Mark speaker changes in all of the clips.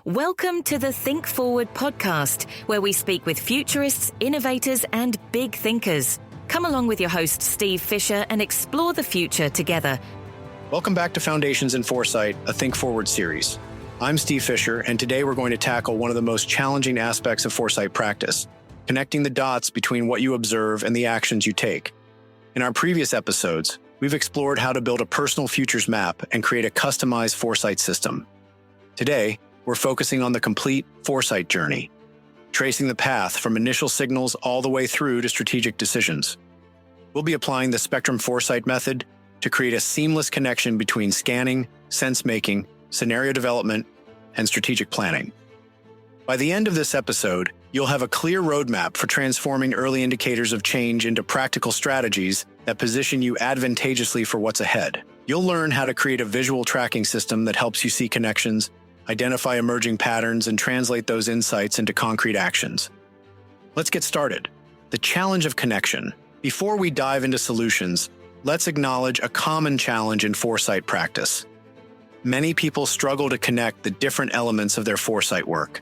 Speaker 1: Welcome to the Think Forward podcast, where we speak with futurists, innovators, and big thinkers. Come along with your host, Steve Fisher, and explore the future together.
Speaker 2: Welcome back to Foundations in Foresight, a Think Forward series. I'm Steve Fisher, and today we're going to tackle one of the most challenging aspects of foresight practice, connecting the dots between what you observe and the actions you take. In our previous episodes, we've explored how to build a personal futures map and create a customized foresight system. Today, we're focusing on the complete foresight journey, tracing the path from initial signals all the way through to strategic decisions. We'll be applying the Spectrum Foresight Method to create a seamless connection between scanning, sense-making, scenario development, and strategic planning. By the end of this episode, you'll have a clear roadmap for transforming early indicators of change into practical strategies that position you advantageously for what's ahead. You'll learn how to create a visual tracking system that helps you see connections, identify emerging patterns, and translate those insights into concrete actions. Let's get started. The challenge of connection. Before we dive into solutions, let's acknowledge a common challenge in foresight practice. Many people struggle to connect the different elements of their foresight work.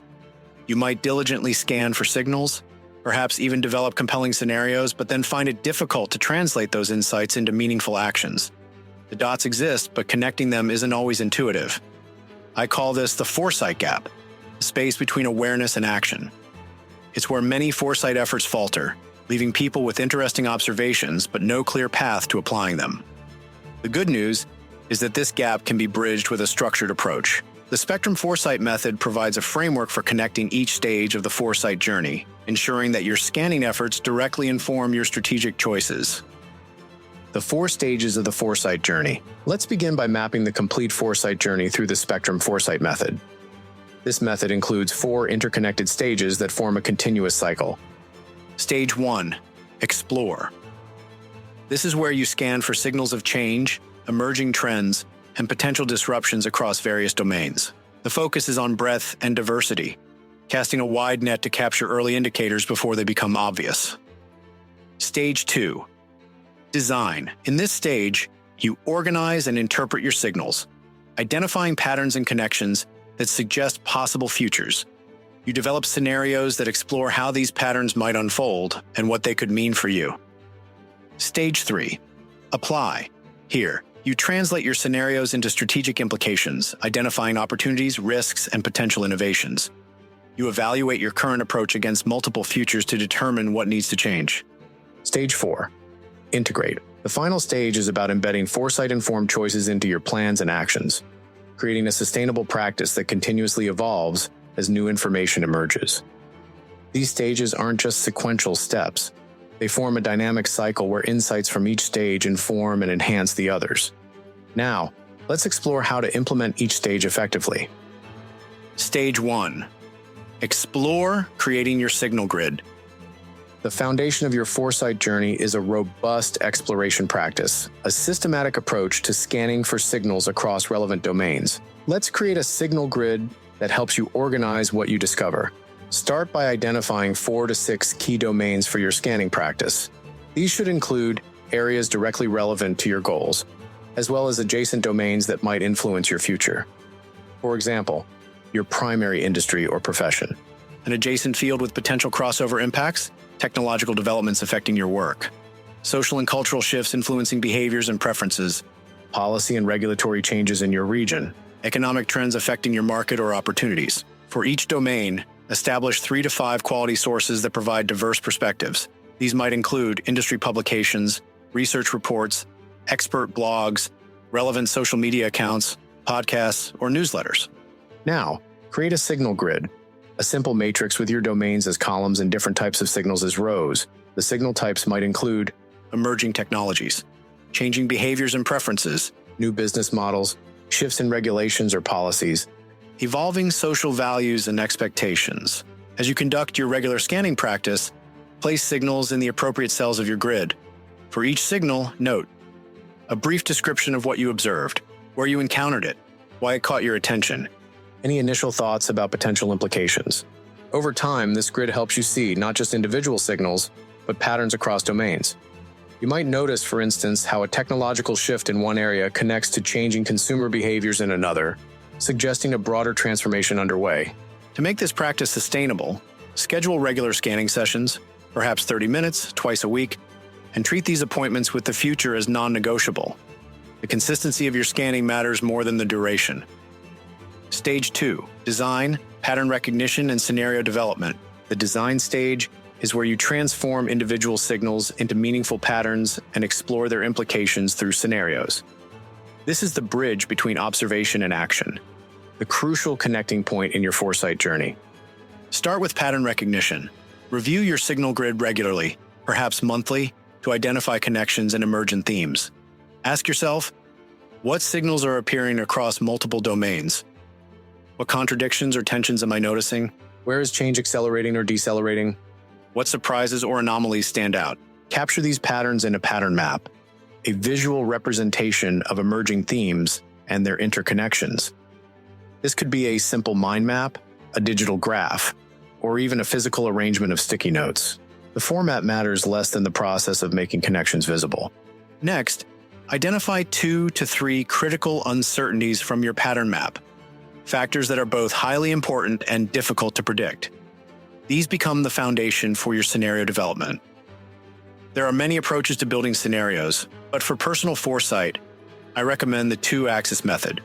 Speaker 2: You might diligently scan for signals, perhaps even develop compelling scenarios, but then find it difficult to translate those insights into meaningful actions. The dots exist, but connecting them isn't always intuitive. I call this the foresight gap, the space between awareness and action. It's where many foresight efforts falter, leaving people with interesting observations but no clear path to applying them. The good news is that this gap can be bridged with a structured approach. The Spectrum Foresight Method provides a framework for connecting each stage of the foresight journey, ensuring that your scanning efforts directly inform your strategic choices. The 4 stages of the foresight journey. Let's begin by mapping the complete foresight journey through the Spectrum Foresight Method. This method includes 4 interconnected stages that form a continuous cycle. Stage 1. Explore. This is where you scan for signals of change, emerging trends, and potential disruptions across various domains. The focus is on breadth and diversity, casting a wide net to capture early indicators before they become obvious. Stage 2. Design. In this stage, you organize and interpret your signals, identifying patterns and connections that suggest possible futures. You develop scenarios that explore how these patterns might unfold and what they could mean for you. Stage 3. Apply. Here, you translate your scenarios into strategic implications, identifying opportunities, risks, and potential innovations. You evaluate your current approach against multiple futures to determine what needs to change. Stage 4. Integrate. The final stage is about embedding foresight-informed choices into your plans and actions, creating a sustainable practice that continuously evolves as new information emerges. These stages aren't just sequential steps. They form a dynamic cycle where insights from each stage inform and enhance the others. Now, let's explore how to implement each stage effectively. Stage 1. Explore, creating your signal grid. The foundation of your foresight journey is a robust exploration practice, a systematic approach to scanning for signals across relevant domains. Let's create a signal grid that helps you organize what you discover. Start by identifying 4 to 6 key domains for your scanning practice. These should include areas directly relevant to your goals, as well as adjacent domains that might influence your future. For example, your primary industry or profession. An adjacent field with potential crossover impacts, technological developments affecting your work, social and cultural shifts influencing behaviors and preferences, policy and regulatory changes in your region, economic trends affecting your market or opportunities. For each domain, establish 3 to 5 quality sources that provide diverse perspectives. These might include industry publications, research reports, expert blogs, relevant social media accounts, podcasts, or newsletters. Now, create a signal grid. A simple matrix with your domains as columns and different types of signals as rows. The signal types might include emerging technologies, changing behaviors and preferences, new business models, shifts in regulations or policies, evolving social values and expectations. As you conduct your regular scanning practice, place signals in the appropriate cells of your grid. For each signal, note a brief description of what you observed, where you encountered it, why it caught your attention. Any initial thoughts about potential implications? Over time, this grid helps you see not just individual signals, but patterns across domains. You might notice, for instance, how a technological shift in one area connects to changing consumer behaviors in another, suggesting a broader transformation underway. To make this practice sustainable, schedule regular scanning sessions, perhaps 30 minutes, twice a week, and treat these appointments with the future as non-negotiable. The consistency of your scanning matters more than the duration. Stage 2. Design, pattern recognition, and scenario development. The design stage is where you transform individual signals into meaningful patterns and explore their implications through scenarios. This is the bridge between observation and action, the crucial connecting point in your foresight journey. Start with pattern recognition. Review your signal grid regularly, perhaps monthly, to identify connections and emergent themes. Ask yourself, what signals are appearing across multiple domains? What contradictions or tensions am I noticing? Where is change accelerating or decelerating? What surprises or anomalies stand out? Capture these patterns in a pattern map, a visual representation of emerging themes and their interconnections. This could be a simple mind map, a digital graph, or even a physical arrangement of sticky notes. The format matters less than the process of making connections visible. Next, identify 2 to 3 critical uncertainties from your pattern map, factors that are both highly important and difficult to predict. These become the foundation for your scenario development. There are many approaches to building scenarios, but for personal foresight, I recommend the 2-axis method.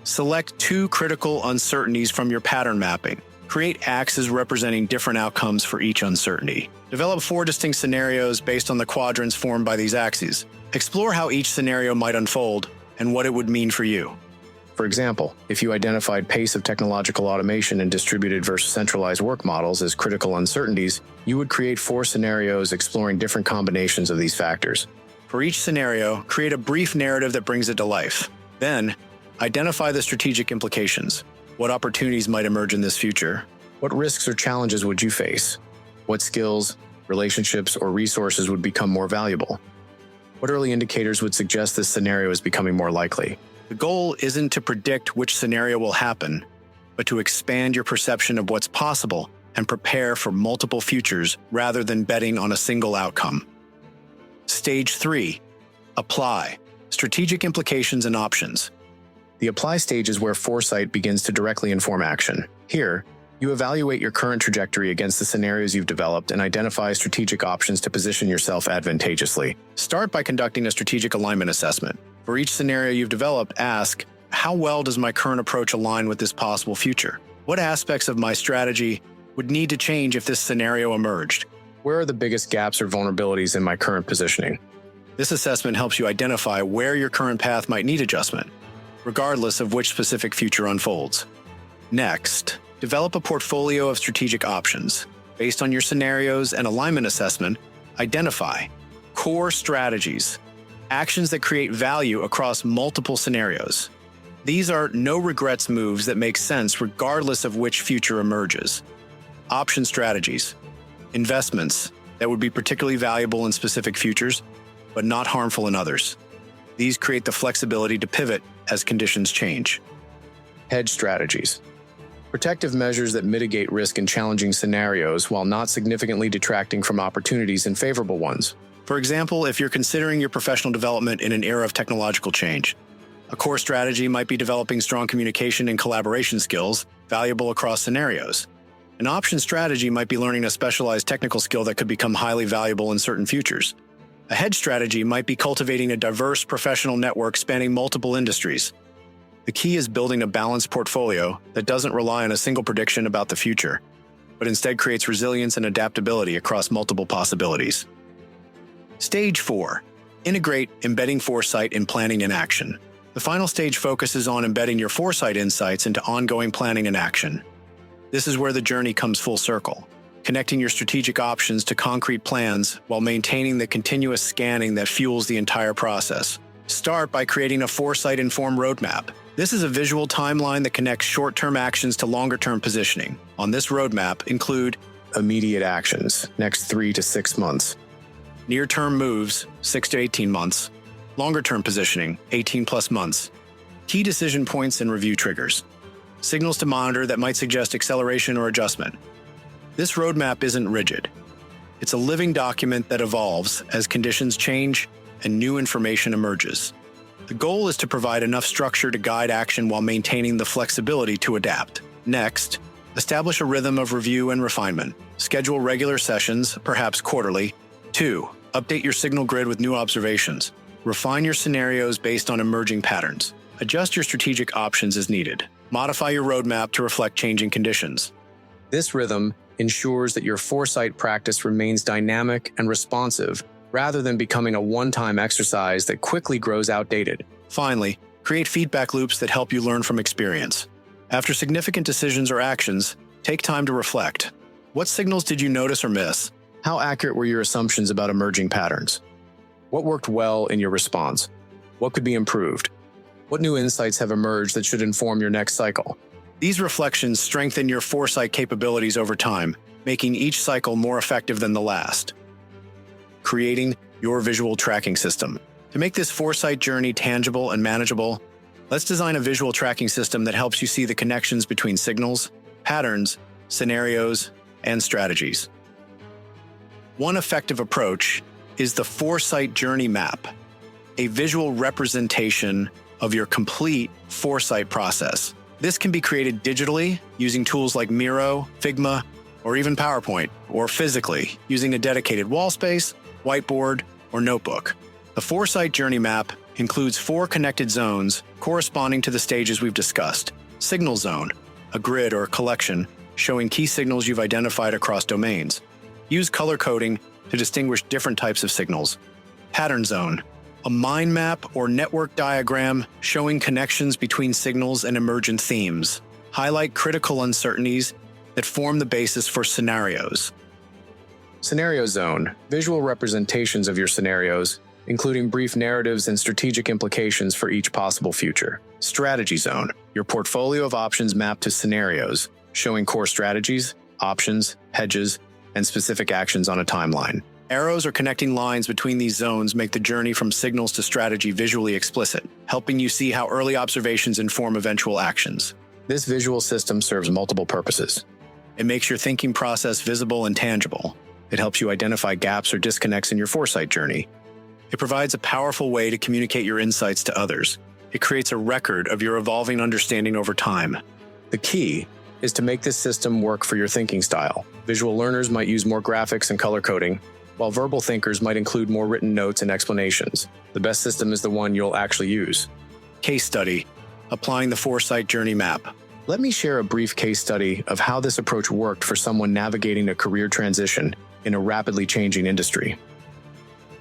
Speaker 2: Select 2 critical uncertainties from your pattern mapping. Create axes representing different outcomes for each uncertainty. Develop 4 distinct scenarios based on the quadrants formed by these axes. Explore how each scenario might unfold and what it would mean for you. For example, if you identified pace of technological automation and distributed versus centralized work models as critical uncertainties, you would create 4 scenarios exploring different combinations of these factors. For each scenario, create a brief narrative that brings it to life. Then, identify the strategic implications. What opportunities might emerge in this future? What risks or challenges would you face? What skills, relationships, or resources would become more valuable? What early indicators would suggest this scenario is becoming more likely? The goal isn't to predict which scenario will happen, but to expand your perception of what's possible and prepare for multiple futures rather than betting on a single outcome. Stage 3. Apply. Strategic implications and options. The apply stage is where foresight begins to directly inform action. Here, you evaluate your current trajectory against the scenarios you've developed and identify strategic options to position yourself advantageously. Start by conducting a strategic alignment assessment. For each scenario you've developed, ask, how well does my current approach align with this possible future? What aspects of my strategy would need to change if this scenario emerged? Where are the biggest gaps or vulnerabilities in my current positioning? This assessment helps you identify where your current path might need adjustment, regardless of which specific future unfolds. Next, develop a portfolio of strategic options. Based on your scenarios and alignment assessment, identify core strategies, actions that create value across multiple scenarios. These are no-regrets moves that make sense regardless of which future emerges. Option strategies, investments that would be particularly valuable in specific futures, but not harmful in others. These create the flexibility to pivot as conditions change. Hedge strategies, protective measures that mitigate risk in challenging scenarios while not significantly detracting from opportunities in favorable ones. For example, if you're considering your professional development in an era of technological change, a core strategy might be developing strong communication and collaboration skills, valuable across scenarios. An option strategy might be learning a specialized technical skill that could become highly valuable in certain futures. A hedge strategy might be cultivating a diverse professional network spanning multiple industries. The key is building a balanced portfolio that doesn't rely on a single prediction about the future, but instead creates resilience and adaptability across multiple possibilities. Stage 4. Integrate embedding foresight in planning and action. The final stage focuses on embedding your foresight insights into ongoing planning and action. This is where the journey comes full circle, connecting your strategic options to concrete plans while maintaining the continuous scanning that fuels the entire process. Start by creating a foresight-informed roadmap. This is a visual timeline that connects short-term actions to longer-term positioning. On this roadmap include immediate actions, next 3 to 6 months, near-term moves, 6 to 18 months, longer-term positioning, 18+ months, key decision points and review triggers, signals to monitor that might suggest acceleration or adjustment. This roadmap isn't rigid. It's a living document that evolves as conditions change and new information emerges. The goal is to provide enough structure to guide action while maintaining the flexibility to adapt. Next, establish a rhythm of review and refinement. Schedule regular sessions, perhaps quarterly. 2. Update your signal grid with new observations. Refine your scenarios based on emerging patterns. Adjust your strategic options as needed. Modify your roadmap to reflect changing conditions. This rhythm ensures that your foresight practice remains dynamic and responsive, rather than becoming a one-time exercise that quickly grows outdated. Finally, create feedback loops that help you learn from experience. After significant decisions or actions, take time to reflect. What signals did you notice or miss? How accurate were your assumptions about emerging patterns? What worked well in your response? What could be improved? What new insights have emerged that should inform your next cycle? These reflections strengthen your foresight capabilities over time, making each cycle more effective than the last. Creating your visual tracking system. To make this foresight journey tangible and manageable, let's design a visual tracking system that helps you see the connections between signals, patterns, scenarios, and strategies. One effective approach is the Foresight Journey Map, a visual representation of your complete foresight process. This can be created digitally using tools like Miro, Figma, or even PowerPoint, or physically using a dedicated wall space, whiteboard, or notebook. The Foresight Journey Map includes 4 connected zones corresponding to the stages we've discussed. Signal zone, a grid or collection showing key signals you've identified across domains. Use color coding to distinguish different types of signals. Pattern zone, a mind map or network diagram showing connections between signals and emergent themes. Highlight critical uncertainties that form the basis for scenarios. Scenario zone, visual representations of your scenarios, including brief narratives and strategic implications for each possible future. Strategy zone, your portfolio of options mapped to scenarios, showing core strategies, options, hedges, and specific actions on a timeline. Arrows or connecting lines between these zones make the journey from signals to strategy visually explicit, helping you see how early observations inform eventual actions. This visual system serves multiple purposes. It makes your thinking process visible and tangible. It helps you identify gaps or disconnects in your foresight journey. It provides a powerful way to communicate your insights to others. It creates a record of your evolving understanding over time. The key is to make this system work for your thinking style. Visual learners might use more graphics and color coding, while verbal thinkers might include more written notes and explanations. The best system is the one you'll actually use. Case study, applying the Foresight Journey Map. Let me share a brief case study of how this approach worked for someone navigating a career transition in a rapidly changing industry.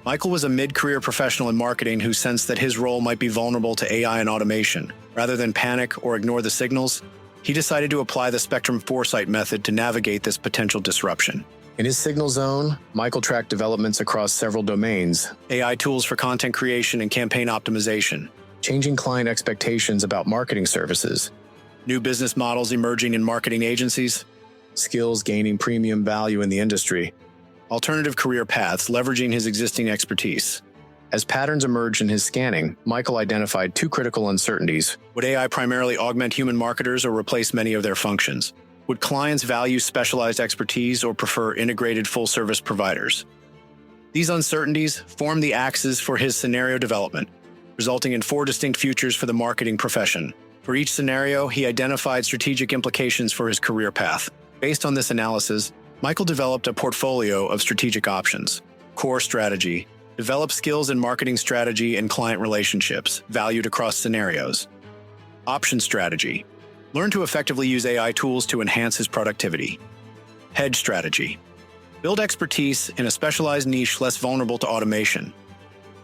Speaker 2: Michael was a mid-career professional in marketing who sensed that his role might be vulnerable to AI and automation. Rather than panic or ignore the signals, he decided to apply the Spectrum Foresight Method to navigate this potential disruption. In his signal zone, Michael tracked developments across several domains: AI tools for content creation and campaign optimization, changing client expectations about marketing services, new business models emerging in marketing agencies, skills gaining premium value in the industry, alternative career paths leveraging his existing expertise. As patterns emerged in his scanning, Michael identified 2 critical uncertainties. Would AI primarily augment human marketers or replace many of their functions? Would clients value specialized expertise or prefer integrated full-service providers? These uncertainties form the axes for his scenario development, resulting in 4 distinct futures for the marketing profession. For each scenario, he identified strategic implications for his career path. Based on this analysis, Michael developed a portfolio of strategic options. Core strategy, develop skills in marketing strategy and client relationships, valued across scenarios. Option strategy, learn to effectively use AI tools to enhance his productivity. Hedge strategy, build expertise in a specialized niche less vulnerable to automation.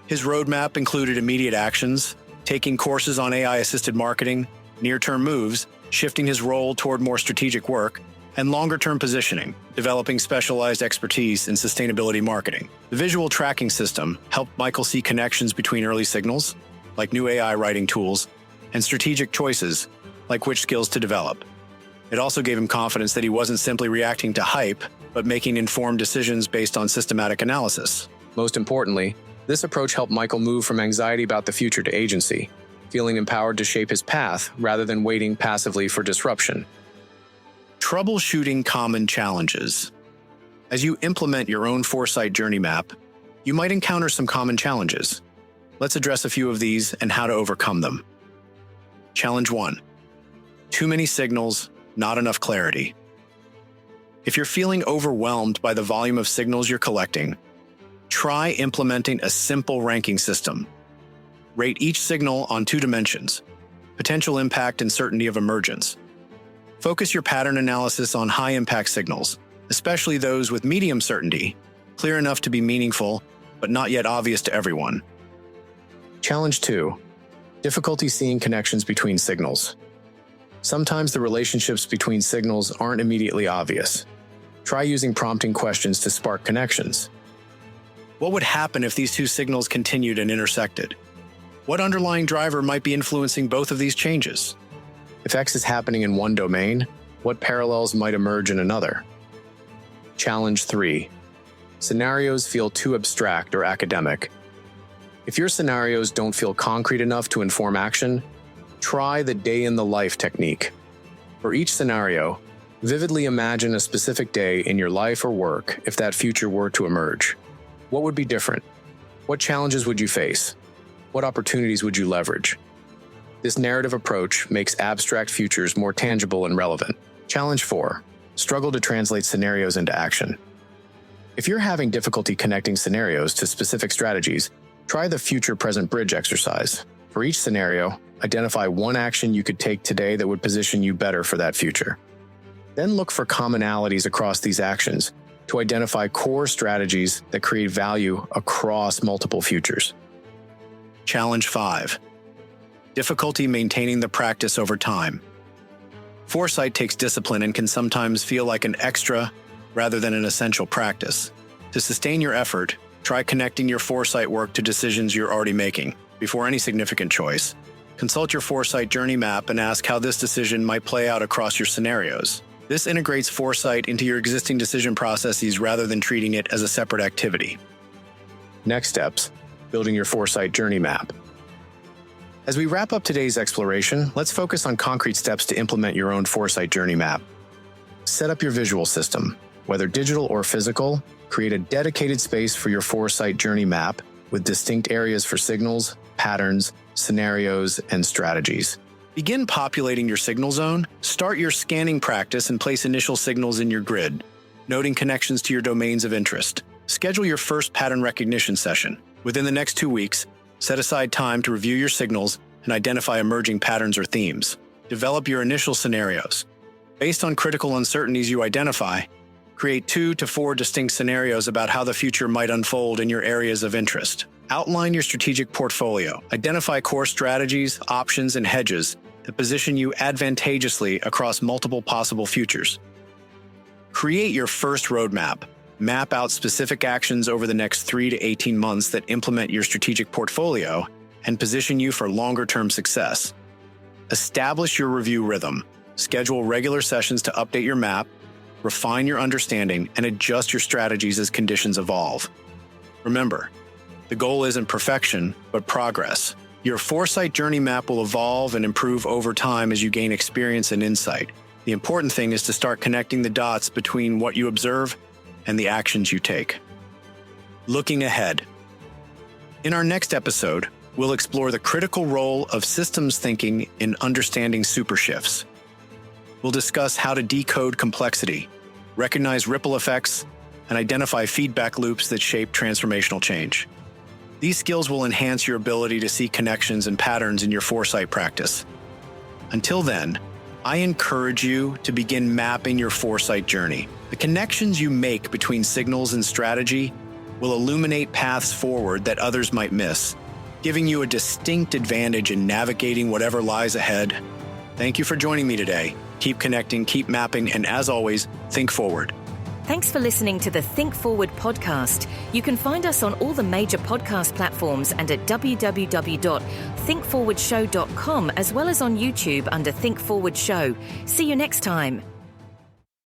Speaker 2: His roadmap included immediate actions, taking courses on AI-assisted marketing, near-term moves, shifting his role toward more strategic work, and longer-term positioning, developing specialized expertise in sustainability marketing. The visual tracking system helped Michael see connections between early signals, like new AI writing tools, and strategic choices, like which skills to develop. It also gave him confidence that he wasn't simply reacting to hype, but making informed decisions based on systematic analysis. Most importantly, this approach helped Michael move from anxiety about the future to agency, feeling empowered to shape his path rather than waiting passively for disruption. Troubleshooting common challenges. As you implement your own foresight journey map, you might encounter some common challenges. Let's address a few of these and how to overcome them. Challenge 1. Too many signals, not enough clarity. If you're feeling overwhelmed by the volume of signals you're collecting, try implementing a simple ranking system. Rate each signal on 2 dimensions: potential impact and certainty of emergence. Focus your pattern analysis on high-impact signals, especially those with medium certainty, clear enough to be meaningful, but not yet obvious to everyone. Challenge 2. Difficulty seeing connections between signals. Sometimes the relationships between signals aren't immediately obvious. Try using prompting questions to spark connections. What would happen if these 2 signals continued and intersected? What underlying driver might be influencing both of these changes? If X is happening in one domain, what parallels might emerge in another? Challenge 3. Scenarios feel too abstract or academic. If your scenarios don't feel concrete enough to inform action, try the day-in-the-life technique. For each scenario, vividly imagine a specific day in your life or work if that future were to emerge. What would be different? What challenges would you face? What opportunities would you leverage? This narrative approach makes abstract futures more tangible and relevant. Challenge 4. Struggle to translate scenarios into action. If you're having difficulty connecting scenarios to specific strategies, try the future-present bridge exercise. For each scenario, identify one action you could take today that would position you better for that future. Then look for commonalities across these actions to identify core strategies that create value across multiple futures. Challenge 5. Difficulty maintaining the practice over time. Foresight takes discipline and can sometimes feel like an extra rather than an essential practice. To sustain your effort, try connecting your foresight work to decisions you're already making. Before any significant choice, consult your foresight journey map and ask how this decision might play out across your scenarios. This integrates foresight into your existing decision processes rather than treating it as a separate activity. Next steps: building your foresight journey map. As we wrap up today's exploration, let's focus on concrete steps to implement your own foresight journey map. Set up your visual system. Whether digital or physical, create a dedicated space for your foresight journey map with distinct areas for signals, patterns, scenarios, and strategies. Begin populating your signal zone. Start your scanning practice and place initial signals in your grid, noting connections to your domains of interest. Schedule your first pattern recognition session. Within the next 2 weeks, set aside time to review your signals and identify emerging patterns or themes. Develop your initial scenarios. Based on critical uncertainties you identify, create 2 to 4 distinct scenarios about how the future might unfold in your areas of interest. Outline your strategic portfolio. Identify core strategies, options, and hedges that position you advantageously across multiple possible futures. Create your first roadmap. Map out specific actions over the next 3 to 18 months that implement your strategic portfolio and position you for longer-term success. Establish your review rhythm. Schedule regular sessions to update your map, refine your understanding, and adjust your strategies as conditions evolve. Remember, the goal isn't perfection, but progress. Your foresight journey map will evolve and improve over time as you gain experience and insight. The important thing is to start connecting the dots between what you observe and the actions you take. Looking ahead. In our next episode, we'll explore the critical role of systems thinking in understanding supershifts. We'll discuss how to decode complexity, recognize ripple effects, and identify feedback loops that shape transformational change. These skills will enhance your ability to see connections and patterns in your foresight practice. Until then, I encourage you to begin mapping your foresight journey. The connections you make between signals and strategy will illuminate paths forward that others might miss, giving you a distinct advantage in navigating whatever lies ahead. Thank you for joining me today. Keep connecting, keep mapping, and as always, think forward.
Speaker 1: Thanks for listening to the Think Forward podcast. You can find us on all the major podcast platforms and at www.thinkforwardshow.com, as well as on YouTube under Think Forward Show. See you next time.